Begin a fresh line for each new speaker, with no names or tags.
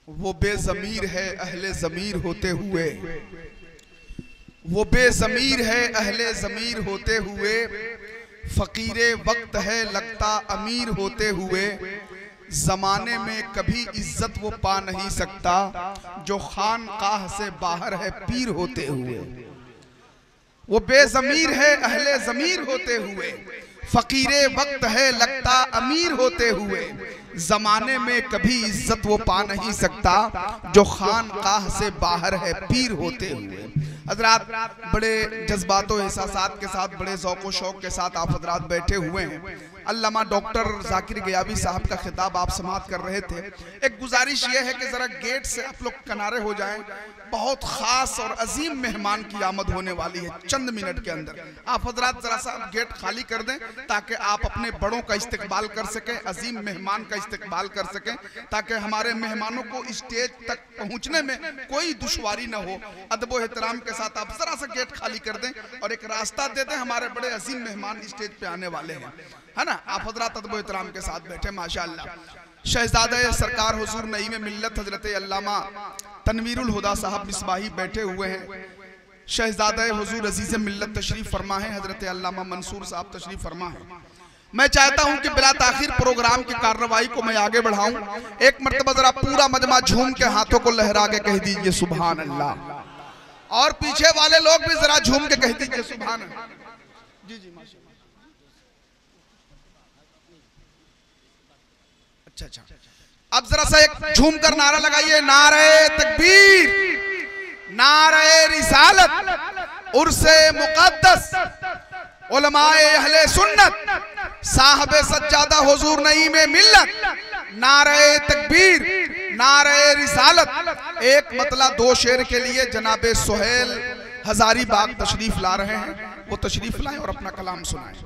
वो बेज़मीर है अहले ज़मीर होते हुए, वो बेज़मीर है अहले ज़मीर होते हुए, फ़कीरे वक्त है लगता अमीर होते हुए, ज़माने में कभी इज्जत वो पा नहीं सकता जो खानकाह से बाहर है पीर होते हुए। वो बेज़मीर है अहले ज़मीर होते हुए, फ़कीरे वक्त है लगता अमीर होते हुए, ज़माने में कभी इज्जत वो पा नहीं सकता जो खानकाह से बाहर है पीर होते हुए। हज़रात बड़े जज्बात और एहसासात के साथ, बड़े ज़ौक़ व शौक़ के साथ आप हज़रात बैठे हुए हैं। अल्लामा डॉक्टर ज़ाकिर गयाबी साहब का खिताब आप समाअत कर रहे थे। एक गुजारिश ये है कि ज़रा गेट से आप लोग किनारे हो जाएं, बहुत ख़ास और अजीम मेहमान की आमद होने वाली है चंद मिनट के अंदर। आप हज़रात ज़रा सा गेट खाली कर दें ताकि आप अपने बड़ों का इस्तकबाल कर सकें, अजीम मेहमान का इस्तकबाल कर सकें, ताकि हमारे मेहमानों को स्टेज तक पहुँचने में कोई दुश्वारी न हो। अदब व एहतराम के साथ आप ज़रा सा गेट खाली कर दें और एक रास्ता दे दें, हमारे बड़े अजीम मेहमान स्टेज पे आने वाले हैं, है ना। आप हज़रात अदब व एहतराम के साथ बैठे। माशाअल्लाह शहजादे सरकार हुजूर नईम मिल्लत हज़रत अल्लामा तनवीरुल हुदा साहब मिसबाही बैठे हुए हैं। शहजादे हुजूर अजीज़ मिल्लत तशरीफ़ फरमा है, हज़रत अल्लामा मंसूर साहब तशरीफ़ फरमा है। मैं चाहता हूं कि बिला ताखिर प्रोग्राम की कार्रवाई को मैं आगे बढ़ाऊं। एक मर्तबा जरा पूरा मजमा झूम के हाथों को लहरा के कह दीजिए सुभान अल्लाह, और पीछे वाले लोग भी जरा झूम के कह दीजिए सुभान अल्लाह। जी जी माशाअल्लाह। अच्छा अच्छा, अब जरा सा एक झूम कर नारा लगाइए, नारे तकबीर, नारे रिसालत, उर्से मुक़द्दस, उलमाए अहले सुन्नत, साहबे सज्जादा हुजूर नईम मिल्लत, नारे तकबीर, नारे रिसालत। एक मतला दो शेर के लिए जनाबे सुहेल हजारी बाग तशरीफ ला रहे हैं, वो तशरीफ लाएं और अपना कलाम सुनाएं।